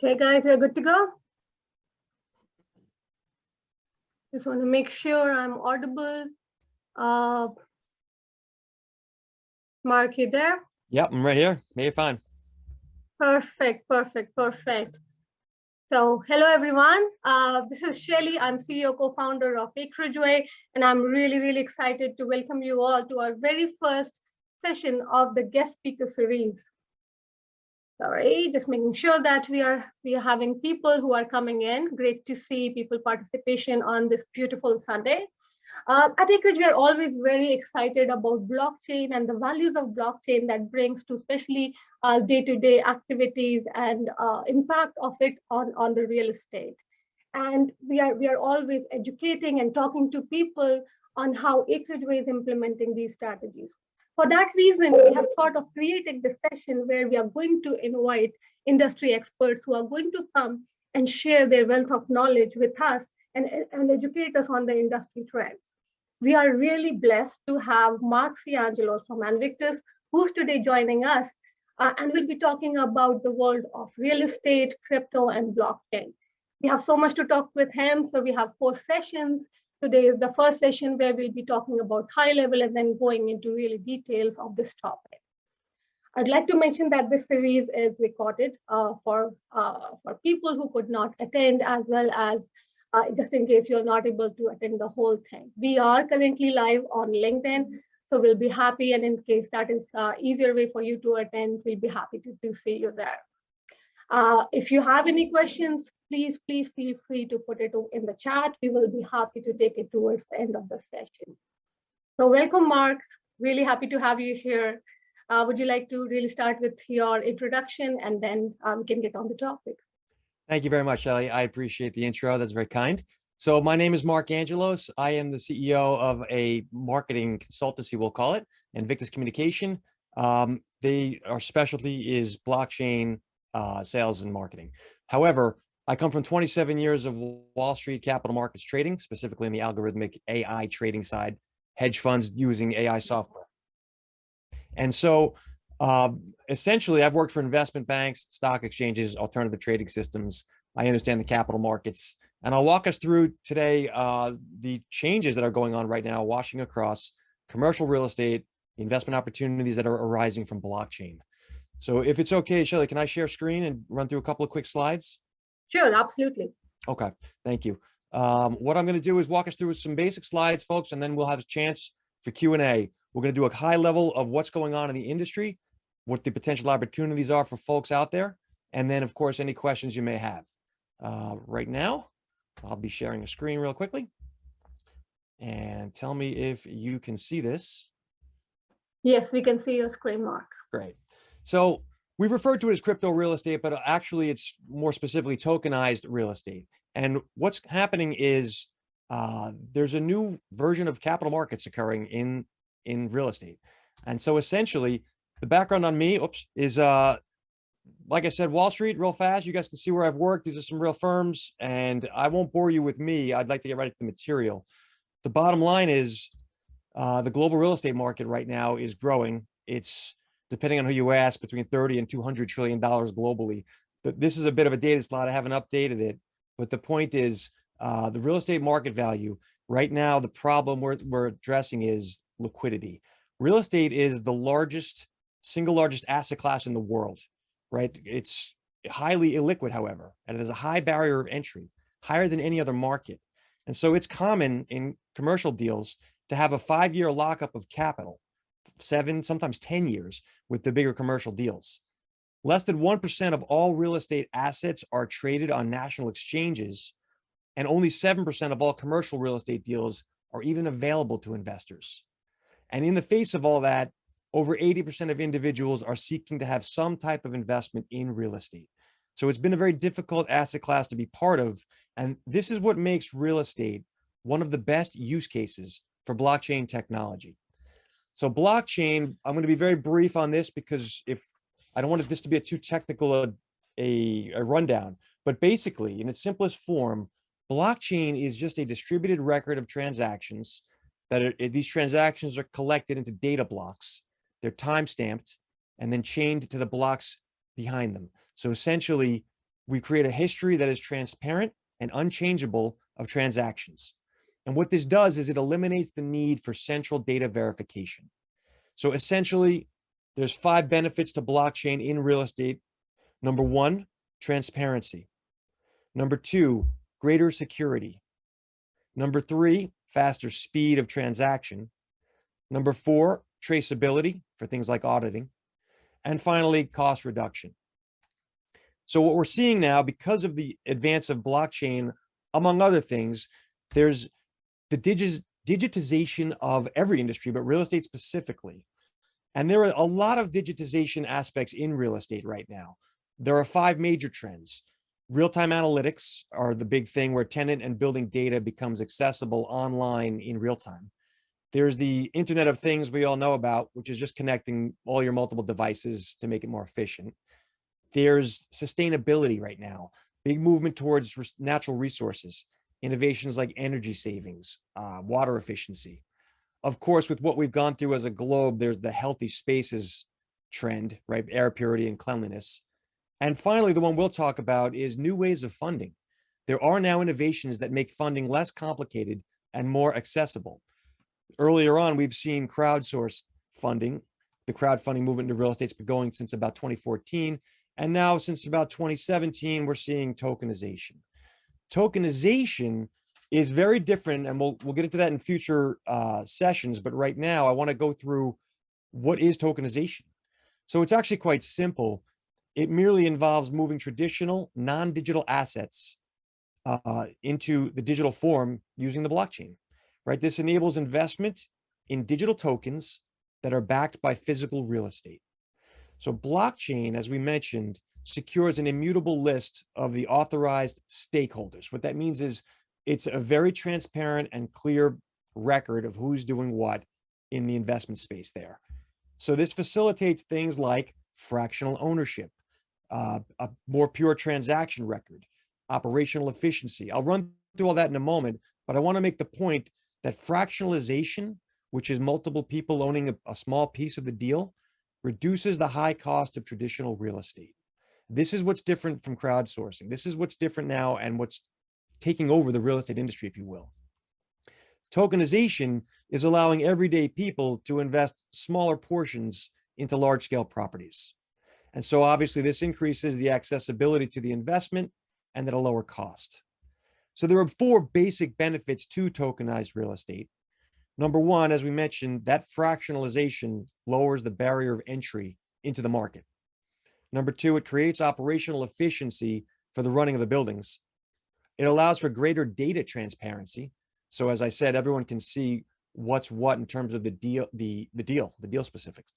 Okay, guys, we're good to go. Just want to make sure I'm audible. Mark, you there? Yep, I'm right here. You're fine. Perfect, perfect, perfect. So, hello everyone. This is Shelly. I'm CEO co-founder of AcreageWay, and I'm really excited to welcome you all to our very first session of the guest speaker series. Sorry, just making sure that we are having people who are coming in. Great to see people participation on this beautiful Sunday. At Acreage, we are always very excited about blockchain and the values of blockchain that brings to especially day-to-day activities and impact of it on the real estate. And we are always educating and talking to people on how AcreageWay is implementing these strategies. For that reason, we have thought of creating this session where we are going to invite industry experts who are going to come and share their wealth of knowledge with us and educate us on the industry trends. We are really blessed to have Mark Ciangelos from Invictus, who's today joining us, and we'll be talking about the world of real estate, crypto, and blockchain. We have so much to talk with him, so we have 4 sessions. Today is the first session where we'll be talking about high level and then going into really details of this topic. I'd like to mention that this series is recorded for people who could not attend, as well as just in case you're not able to attend the whole thing. We are currently live on LinkedIn, so we'll be happy, and in case that is easier way for you to attend, we'll be happy to see you there. If you have any questions, please feel free to put it in the chat. We will be happy to take it towards the end of the session. So welcome, Mark. Really happy to have you here. Would you like to really start with your introduction, and then we can get on the topic? Thank you very much, Shelly. I appreciate the intro. That's very kind. So my name is Mark Angelos. I am the CEO of a marketing consultancy, we'll call it, Invictus Communication. Our specialty is blockchain sales and marketing. However, I come from 27 years of Wall Street capital markets trading, specifically in the algorithmic AI trading side, hedge funds using AI software. And so essentially, I've worked for investment banks, stock exchanges, alternative trading systems. I understand the capital markets, and I'll walk us through today the changes that are going on right now, washing across commercial real estate, the investment opportunities that are arising from blockchain. So if it's okay, Shelly, can I share screen and run through a couple of quick slides? Sure, absolutely. Okay, thank you. What I'm going to do is walk us through some basic slides, folks, and then we'll have a chance for Q&A. We're going to do a high level of what's going on in the industry, what the potential opportunities are for folks out there, and then, of course, any questions you may have. Right now, I'll be sharing a screen real quickly. And tell me if you can see this. Yes, we can see your screen, Mark. Great. So we've referred to it as crypto real estate, but actually it's more specifically tokenized real estate. And what's happening is there's a new version of capital markets occurring in real estate. And so essentially, the background on me, is like I said, Wall Street, real fast. You guys can see where I've worked. These are some real firms, and I won't bore you with me. I'd like to get right to the material. The bottom line is the global real estate market right now is growing. It's, depending on who you ask, between 30 and $200 trillion globally. But this is a bit of a dated slide. I haven't updated it. But the point is the real estate market value right now, the problem we're addressing is liquidity. Real estate is the single largest asset class in the world, right? It's highly illiquid, however, and it has a high barrier of entry, higher than any other market. And so it's common in commercial deals to have a 5-year lockup of capital, 7, sometimes 10 years with the bigger commercial deals. Less than 1% of all real estate assets are traded on national exchanges, and only 7% of all commercial real estate deals are even available to investors. And in the face of all that, over 80% of individuals are seeking to have some type of investment in real estate. So it's been a very difficult asset class to be part of. And this is what makes real estate one of the best use cases for blockchain technology. So blockchain, I'm going to be very brief on this because if I don't want this to be a too technical a rundown, but basically in its simplest form, blockchain is just a distributed record of transactions these transactions are collected into data blocks. They're time stamped and then chained to the blocks behind them. So essentially we create a history that is transparent and unchangeable of transactions. And what this does is it eliminates the need for central data verification. So essentially, there's 5 benefits to blockchain in real estate. Number 1, transparency. Number 2, greater security. Number 3, faster speed of transaction. Number 4, traceability for things like auditing. And finally, cost reduction. So what we're seeing now, because of the advance of blockchain, among other things, there's the digitization of every industry, but real estate specifically. And there are a lot of digitization aspects in real estate right now. There are 5 major trends. Real-time analytics are the big thing, where tenant and building data becomes accessible online in real time. There's the Internet of Things we all know about, which is just connecting all your multiple devices to make it more efficient. There's sustainability right now, big movement towards natural resources, innovations like energy savings, water efficiency. Of course, with what we've gone through as a globe, there's the healthy spaces trend, right? Air purity and cleanliness. And finally, the one we'll talk about is new ways of funding. There are now innovations that make funding less complicated and more accessible. Earlier on, we've seen crowdsourced funding. The crowdfunding movement into real estate's been going since about 2014. And now since about 2017, we're seeing tokenization. Tokenization is very different, and we'll get into that in future sessions. But right now, I want to go through what is tokenization. So it's actually quite simple. It merely involves moving traditional non-digital assets into the digital form using the blockchain, right? This enables investment in digital tokens that are backed by physical real estate. So blockchain, as we mentioned, secures an immutable list of the authorized stakeholders. What that means is it's a very transparent and clear record of who's doing what in the investment space there. So this facilitates things like fractional ownership, a more pure transaction record, operational efficiency. I'll run through all that in a moment, but I want to make the point that fractionalization, which is multiple people owning a small piece of the deal, reduces the high cost of traditional real estate. This is what's different from crowdsourcing. This is what's different now and what's taking over the real estate industry, if you will. Tokenization is allowing everyday people to invest smaller portions into large-scale properties. And so obviously this increases the accessibility to the investment and at a lower cost. So there are 4 basic benefits to tokenized real estate. Number 1, as we mentioned, that fractionalization lowers the barrier of entry into the market. Number 2, it creates operational efficiency for the running of the buildings. It allows for greater data transparency. So as I said, everyone can see what's what in terms of the deal specifics.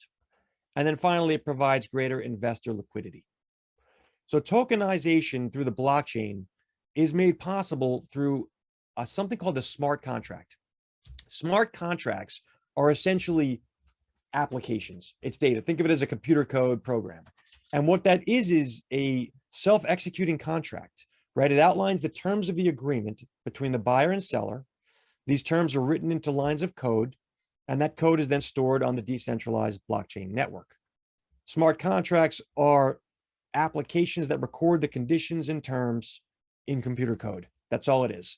And then finally, it provides greater investor liquidity. So tokenization through the blockchain is made possible through something called a smart contract. Smart contracts are essentially applications. It's data. Think of it as a computer code program. And what that is a self-executing contract, right? It outlines the terms of the agreement between the buyer and seller. These terms are written into lines of code, and that code is then stored on the decentralized blockchain network. Smart contracts are applications that record the conditions and terms in computer code. That's all it is.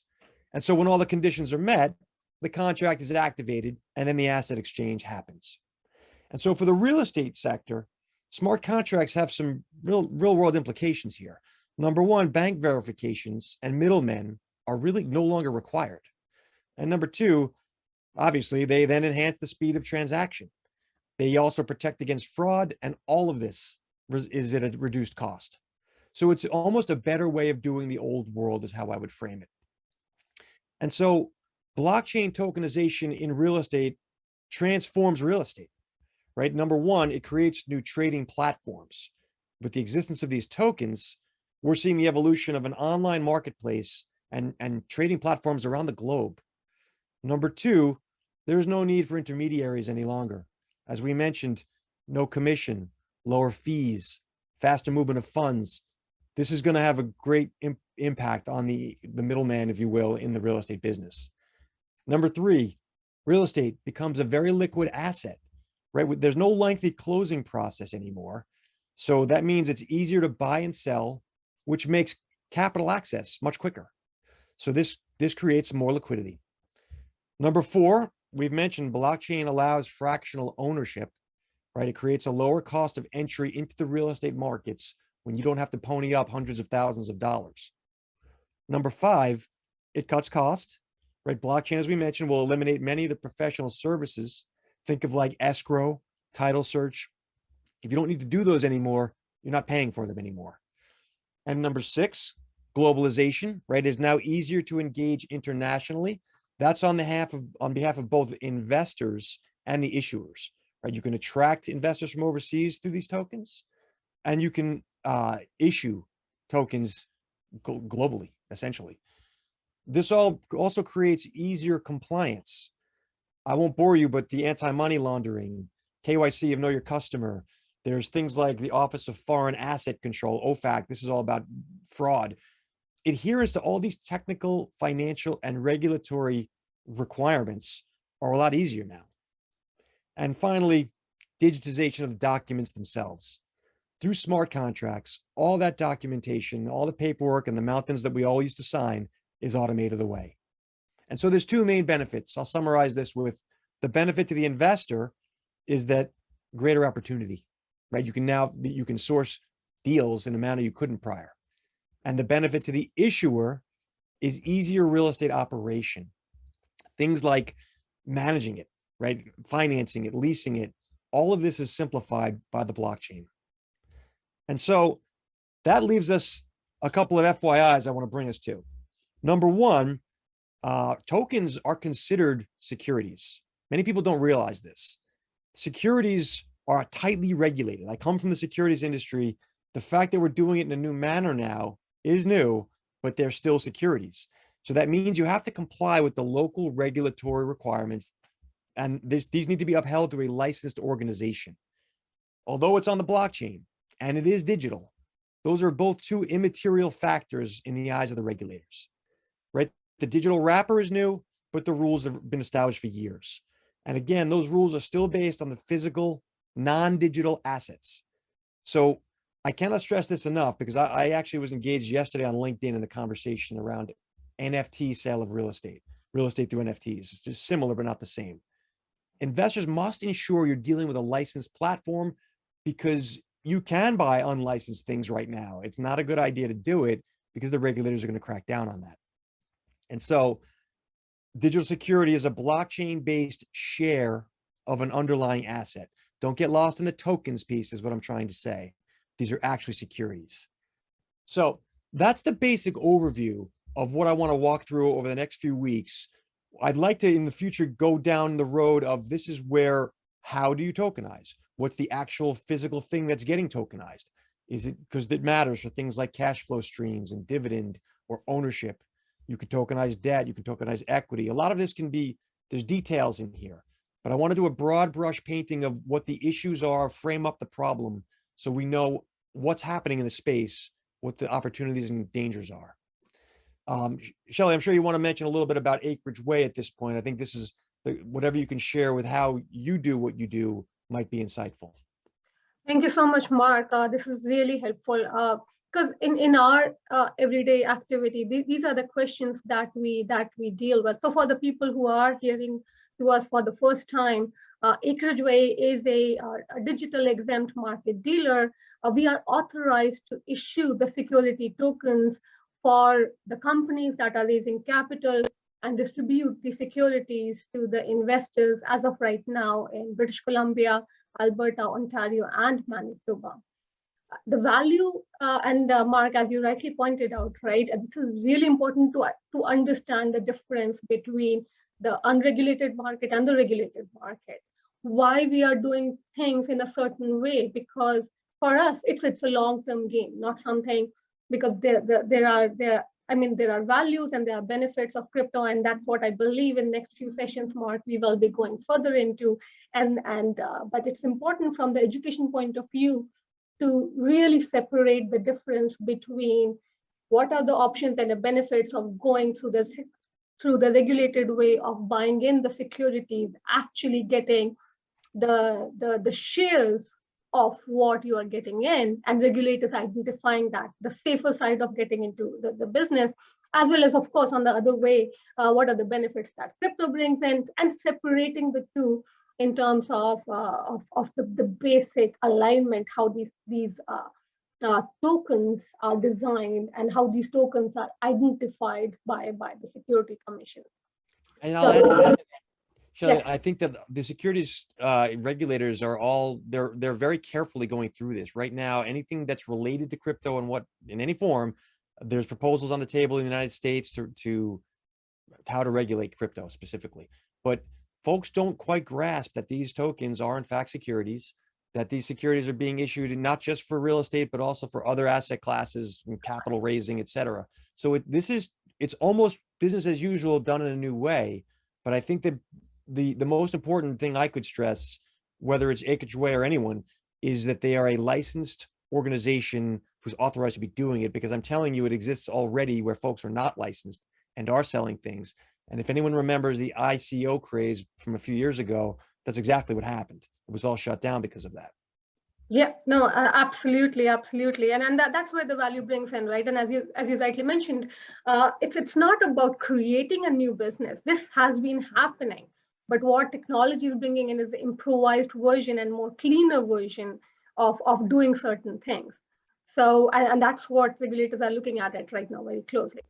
And so when all the conditions are met, the contract is activated, and then the asset exchange happens. And so for the real estate sector, smart contracts have some real world implications here. Number 1, bank verifications and middlemen are really no longer required. And number 2, obviously, they then enhance the speed of transaction. They also protect against fraud, and all of this is at a reduced cost. So it's almost a better way of doing the old world is how I would frame it. And so blockchain tokenization in real estate transforms real estate, right? Number 1, it creates new trading platforms. With the existence of these tokens, we're seeing the evolution of an online marketplace and trading platforms around the globe. Number 2, there's no need for intermediaries any longer. As we mentioned, no commission, lower fees, faster movement of funds. This is going to have a great impact on the middleman, if you will, in the real estate business. Number 3, real estate becomes a very liquid asset, right? There's no lengthy closing process anymore. So that means it's easier to buy and sell which makes capital access much quicker. So this creates more liquidity. Number 4, we've mentioned blockchain allows fractional ownership, right? It creates a lower cost of entry into the real estate markets when you don't have to pony up hundreds of thousands of dollars. Number 5, it cuts cost, right? Blockchain, as we mentioned, will eliminate many of the professional services. Think of like escrow, title search. If you don't need to do those anymore, you're not paying for them anymore. And number 6, globalization, right? It is now easier to engage internationally. That's on behalf of both investors and the issuers, right? You can attract investors from overseas through these tokens, and you can issue tokens globally, essentially. This also creates easier compliance. I won't bore you, but the anti-money laundering, KYC of Know Your Customer, there's things like the Office of Foreign Asset Control, OFAC. This is all about fraud. Adherence to all these technical, financial, and regulatory requirements are a lot easier now. And finally, digitization of documents themselves. Through smart contracts, all that documentation, all the paperwork and the mountains that we all used to sign is automated away. And so there's 2 main benefits. I'll summarize this with the benefit to the investor is that greater opportunity, right? You can source deals in a manner you couldn't prior. And the benefit to the issuer is easier real estate operation. Things like managing it, right? Financing it, leasing it. All of this is simplified by the blockchain. And so that leaves us a couple of FYIs I want to bring us to. Number 1, tokens are considered securities. Many people don't realize this. Securities are tightly regulated. I come from the securities industry. The fact that we're doing it in a new manner now is new, but they're still securities. So that means you have to comply with the local regulatory requirements, and these need to be upheld through a licensed organization. Although it's on the blockchain and it is digital, those are both 2 immaterial factors in the eyes of the regulators, right? The digital wrapper is new, but the rules have been established for years. And again, those rules are still based on the physical, non-digital assets. So I cannot stress this enough, because I actually was engaged yesterday on LinkedIn in a conversation around NFT sale of real estate through NFTs. It's just similar, but not the same. Investors must ensure you're dealing with a licensed platform, because you can buy unlicensed things right now. It's not a good idea to do it because the regulators are going to crack down on that. And so digital security is a blockchain-based share of an underlying asset. Don't get lost in the tokens piece is what I'm trying to say. These are actually securities. So that's the basic overview of what I want to walk through over the next few weeks. I'd like to, in the future, go down the road of this is where, how do you tokenize? What's the actual physical thing that's getting tokenized? Is it because it matters for things like cash flow streams and dividend or ownership? You can tokenize debt, you can tokenize equity. A lot of this can be, there's details in here, but I want to do a broad brush painting of what the issues are, frame up the problem, so we know what's happening in the space, what the opportunities and dangers are. Shelley, I'm sure you want to mention a little bit about AcreageWay at this point. I think this is whatever you can share with how you do what you do might be insightful. Thank you so much, Mark. This is really helpful, because in our everyday activity, these are the questions that we deal with. So for the people who are hearing to us for the first time, AcreageWay is a digital exempt market dealer. We are authorized to issue the security tokens for the companies that are raising capital and distribute the securities to the investors as of right now in British Columbia, Alberta, Ontario, and Manitoba. The value, and Mark, as you rightly pointed out, right, this is really important to understand the difference between the unregulated market and the regulated market. Why we are doing things in a certain way, because for us, it's a long-term game, not something, because there are values and there are benefits of crypto, and that's what I believe in next few sessions, Mark, we will be going further into. But it's important from the education point of view to really separate the difference between what are the options and the benefits of going through the regulated way of buying in the securities, actually getting the shares of what you are getting in, and regulators identifying that, the safer side of getting into the business, as well as, of course, on the other way, what are the benefits that crypto brings in, and separating the two in terms of the basic alignment, how these tokens are designed and how these tokens are identified by the Security Commission. And I'll add to that, Shelley, Yes. I think that the securities regulators are all, they're very carefully going through this right now. Anything that's related to crypto and what in any form, there's proposals on the table in the United States to how to regulate crypto specifically. But folks don't quite grasp that these tokens are in fact securities, that these securities are being issued not just for real estate, but also for other asset classes, capital raising, et cetera. So it's almost business as usual done in a new way. But I think that the most important thing I could stress, whether it's AcreageWay or anyone, is that they are a licensed organization who's authorized to be doing it, because I'm telling you, it exists already where folks are not licensed and are selling things. And if anyone remembers the ICO craze from a few years ago, that's exactly what happened. It was all shut down because of that. Yeah, no, absolutely, absolutely, and that's where the value brings in, right? And as you rightly mentioned, it's not about creating a new business. This has been happening, but what technology is bringing in is the improvised version and more cleaner version of doing certain things. So, and that's what regulators are looking at it right now very closely.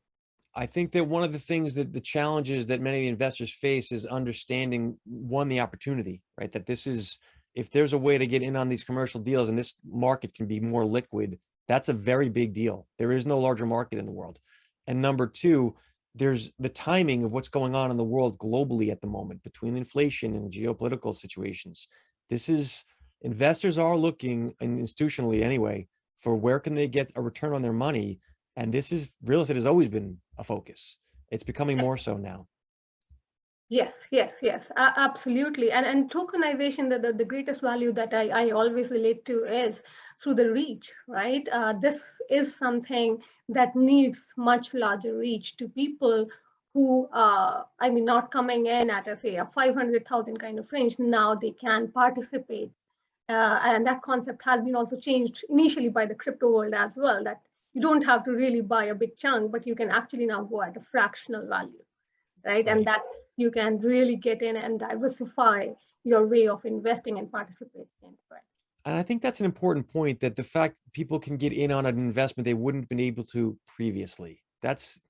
I think that one of the things that the challenges that many investors face is understanding, one, the opportunity, right? That this is, if there's a way to get in on these commercial deals and this market can be more liquid, that's a very big deal. There is no larger market in the world. And number two, there's the timing of what's going on in the world globally at the moment between inflation and geopolitical situations. This is, investors are looking, and institutionally anyway, for where can they get a return on their money. And this is, real estate has always been a focus. It's becoming more so now. Yes, yes, yes, absolutely. And tokenization, the greatest value that I always relate to is through the reach, right? This is something that needs much larger reach to people who, I mean, not coming in at say a 500,000 kind of range. Now they can participate. And that concept has been also changed initially by the crypto world as well, that you don't have to really buy a big chunk, but you can actually now go at a fractional value. Right? And that's, you can really get in and diversify your way of investing and participating in it. And I think that's an important point, that the fact people can get in on an investment they wouldn't have been able to previously. That's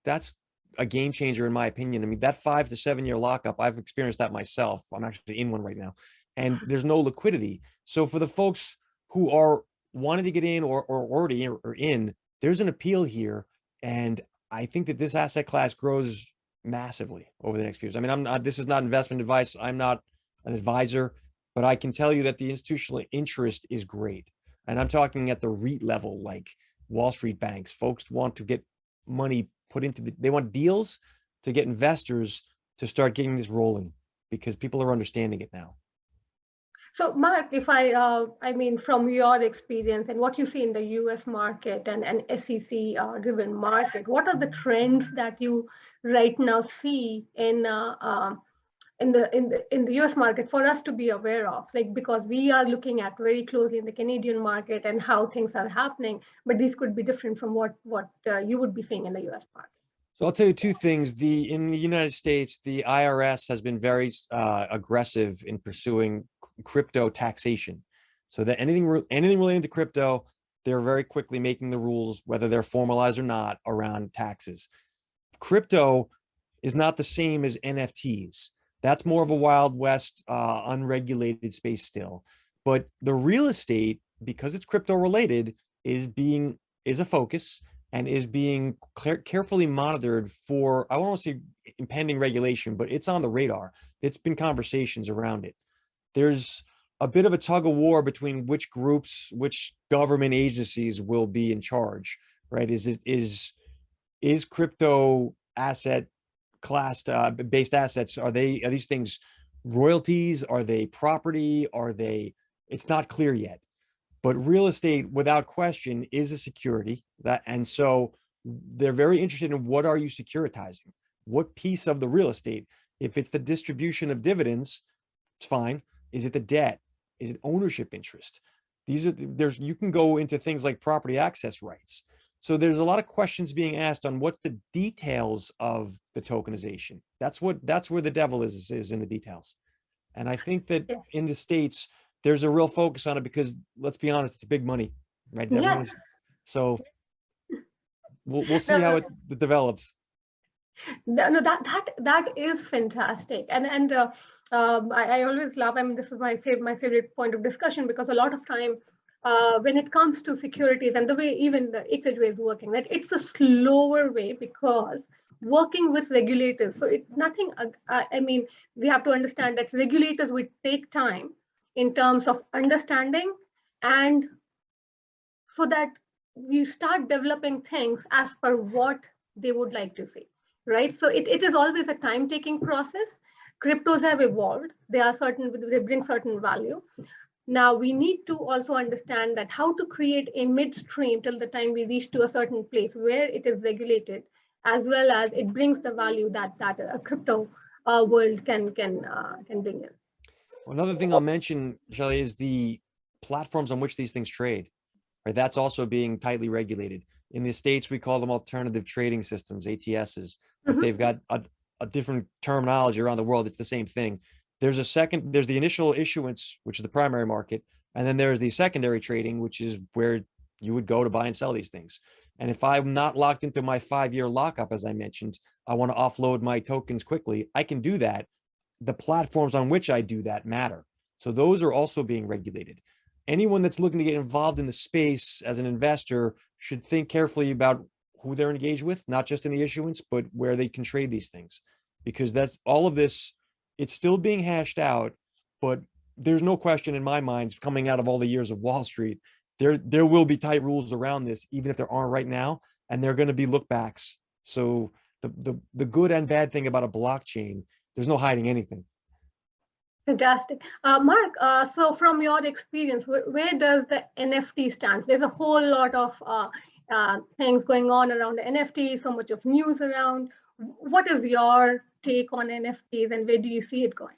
a game changer in my opinion. I mean, that 5 to 7 year lockup, I've experienced that myself. I'm actually in one right now, and there's no liquidity. So for the folks who are wanting to get in or already are in, there's an appeal here. And I think that this asset class grows massively over the next few years. I mean, this is not investment advice. I'm not an advisor, but I can tell you that the institutional interest is great. And I'm talking at the REIT level, like Wall Street banks. Folks want to get money put into they want deals to get investors to start getting this rolling, because people are understanding it now. So Mark, if I mean, from your experience and what you see in the US market and SEC driven market, what are the trends that you right now see in the US market for us to be aware of? Like, because we are looking at very closely in the Canadian market and how things are happening, but these could be different from what you would be seeing in the US market. So I'll tell you two things. In the United States, the IRS has been very aggressive in pursuing crypto taxation. So that anything related to crypto, they're very quickly making the rules, whether they're formalized or not, around taxes. Crypto is not the same as NFTs. That's more of a Wild West, unregulated space still. But the real estate, because it's crypto related, is a focus and is being carefully monitored for, I won't say impending regulation, but it's on the radar. It's been conversations around it. There's a bit of a tug of war between which groups, which government agencies will be in charge, right? Is crypto asset class based assets, are these things royalties? Are they property? It's not clear yet. But real estate, without question, is a security, and so they're very interested in, what are you securitizing? What piece of the real estate? If it's the distribution of dividends, it's fine. Is it the debt? Is it ownership interest? You can go into things like property access rights. So there's a lot of questions being asked on what's the details of the tokenization. That's where the devil is in the details. And I think that Yeah. in the States, there's a real focus on it because, let's be honest, it's big money, right? Yes. So we'll see No, how no, it develops. no, that is fantastic, and I always love. I mean, this is my favorite point of discussion, because a lot of time, when it comes to securities and the way even the AcreageWay is working, that it's a slower way, because working with regulators. So it's nothing. I mean, we have to understand that regulators will take time in terms of understanding, and so that we start developing things as per what they would like to see, right? So it is always a time taking process. Cryptos have evolved. They bring certain value. Now we need to also understand that how to create a midstream till the time we reach to a certain place where it is regulated, as well as it brings the value that a crypto world can bring in. Another thing I'll mention, Shelley, is the platforms on which these things trade. Right? That's also being tightly regulated. In the States, we call them alternative trading systems, ATSs, but Mhm. they've got a different terminology around the world. It's the same thing. There's the initial issuance, which is the primary market, and then there's the secondary trading, which is where you would go to buy and sell these things. And if I'm not locked into my 5-year lockup, as I mentioned, I want to offload my tokens quickly, I can do that. The platforms on which I do that matter. So those are also being regulated. Anyone that's looking to get involved in the space as an investor should think carefully about who they're engaged with, not just in the issuance, but where they can trade these things. Because that's all of this, it's still being hashed out, but there's no question in my mind, coming out of all the years of Wall Street, there will be tight rules around this, even if there aren't right now, and they're going to be look backs. So the good and bad thing about a blockchain, there's no hiding anything. Fantastic. Mark, so from your experience, where does the NFT stand? There's a whole lot of things going on around the NFT, so much of news around. What is your take on NFTs, and where do you see it going?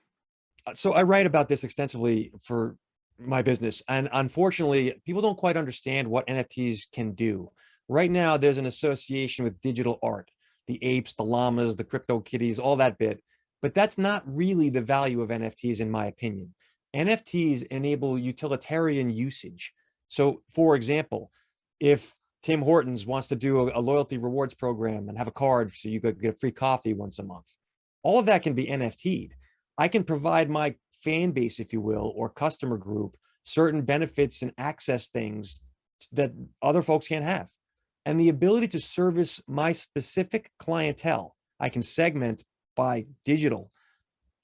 So I write about this extensively for my business. And unfortunately, people don't quite understand what NFTs can do. Right now, there's an association with digital art, the apes, the llamas, the crypto kitties, all that bit. But that's not really the value of NFTs, in my opinion. NFTs enable utilitarian usage. So, for example, if Tim Hortons wants to do a loyalty rewards program and have a card so you could get a free coffee once a month, all of that can be NFT'd. I can provide my fan base, if you will, or customer group certain benefits and access things that other folks can't have. And the ability to service my specific clientele, I can segment by digital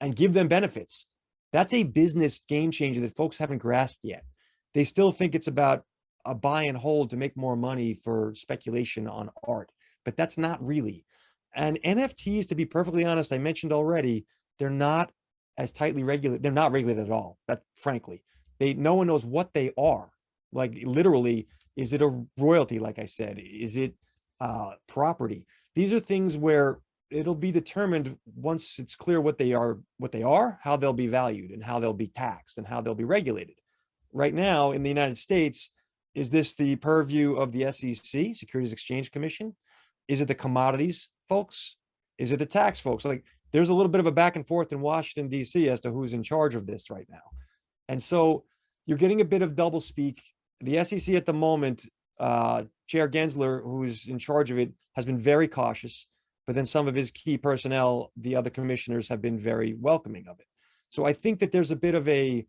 and give them benefits. That's a business game changer that folks haven't grasped yet. They still think it's about a buy and hold to make more money for speculation on art, but that's not really. And NFTs, to be perfectly honest, I mentioned already, they're not as tightly regulated. They're not regulated at all. That frankly, no one knows what they are. Like literally, is it a royalty? Like I said, is it property? These are things where it'll be determined once it's clear what they are, how they'll be valued and how they'll be taxed and how they'll be regulated. Right now in the United States, is this the purview of the SEC, Securities Exchange Commission? Is it the commodities folks? Is it the tax folks? Like there's a little bit of a back and forth in Washington, D.C. as to who's in charge of this right now. And so you're getting a bit of double speak. The SEC at the moment, Chair Gensler, who's in charge of it, has been very cautious, but then some of his key personnel, the other commissioners, have been very welcoming of it. So I think that there's a bit of a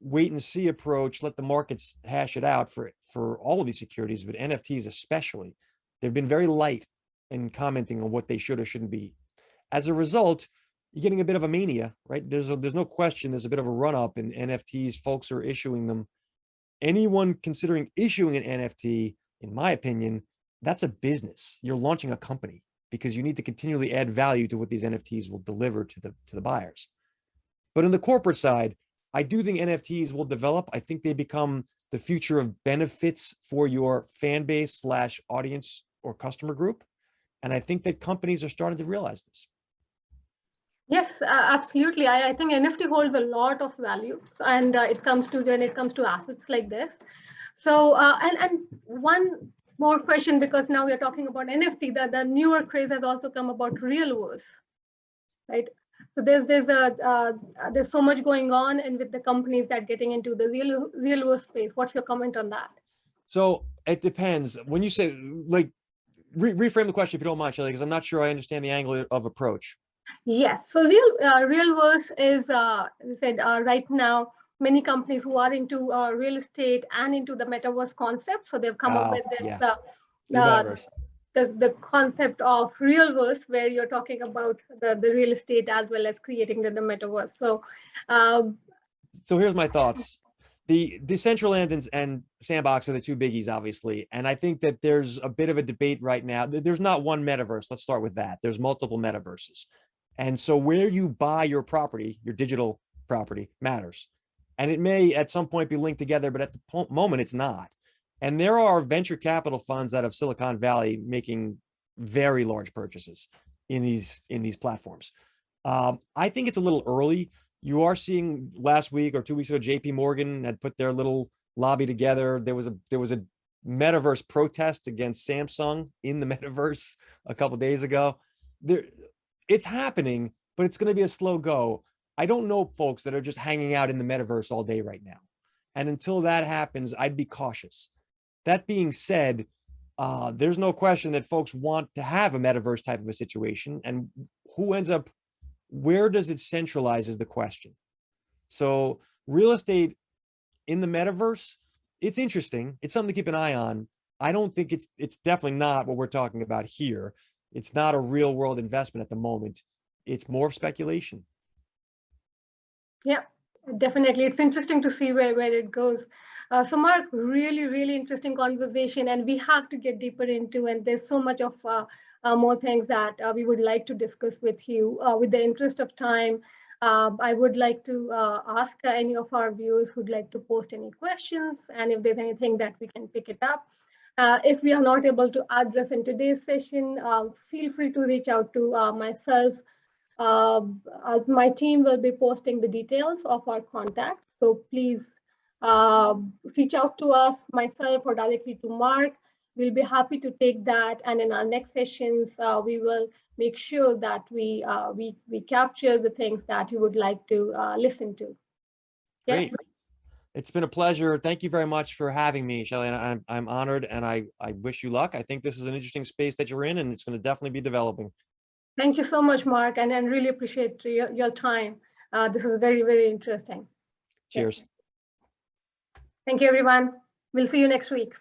wait and see approach, let the markets hash it out for all of these securities, but NFTs especially. They've been very light in commenting on what they should or shouldn't be. As a result, you're getting a bit of a mania, right? There's no question there's a bit of a run up in NFTs. Folks are issuing them. Anyone considering issuing an NFT, in my opinion, that's a business. You're launching a company because you need to continually add value to what these NFTs will deliver to the buyers. But on the corporate side, I do think NFTs will develop. I think they become the future of benefits for your fan base / audience or customer group. And I think that companies are starting to realize this. Yes, absolutely. I think NFT holds a lot of value, and it comes to when it comes to assets like this. So, and one more question, because now we are talking about NFT, that the newer craze has also come about real worlds, right? So there's so much going on, and with the companies that getting into the real world space. What's your comment on that? So it depends. When you say, like, reframe the question if you don't mind, Shelley, because I'm not sure I understand the angle of approach. Yes, so real world is, we said, right now many companies who are into real estate and into the metaverse concept. So they've come up with this Yeah, uh, the uh, metaverse. the concept of real verse, where you're talking about the real estate as well as creating the metaverse. So So here's my thoughts. The Decentraland and Sandbox are the two biggies, obviously. And I think that there's a bit of a debate right now. There's not one metaverse. Let's start with that. There's multiple metaverses. And so where you buy your property, your digital property, matters. And it may at some point be linked together, but at the moment it's not. And there are venture capital funds out of Silicon Valley making very large purchases in these platforms. I think it's a little early. You are seeing last week or 2 weeks ago, JP Morgan had put their little lobby together. There was a metaverse protest against Samsung in the metaverse a couple of days ago. It's happening, but it's going to be a slow go. I don't know folks that are just hanging out in the metaverse all day right now. And until that happens, I'd be cautious. That being said, there's no question that folks want to have a metaverse type of a situation. And who ends up, where does it centralize is the question. So real estate in the metaverse, it's interesting. It's something to keep an eye on. I don't think it's definitely not what we're talking about here. It's not a real world investment at the moment. It's more speculation. yeah, definitely. It's interesting to see where it goes. So Mark, really interesting conversation, and we have to get deeper into, and there's so much of more things that we would like to discuss with you. With the interest of time, I would like to ask any of our viewers who'd like to post any questions, and if there's anything that we can pick it up. If we are not able to address in today's session, feel free to reach out to myself. My team will be posting the details of our contact. So please reach out to us, myself, or directly to Mark. We'll be happy to take that. And in our next sessions, we will make sure that we capture the things that you would like to listen to. Yeah. Great. It's been a pleasure. Thank you very much for having me, Shelley. And I'm honored, and I wish you luck. I think this is an interesting space that you're in, and it's going to definitely be developing. Thank you so much, Mark, and really appreciate your time. This is very interesting. Cheers. Yeah. Thank you, everyone. We'll see you next week.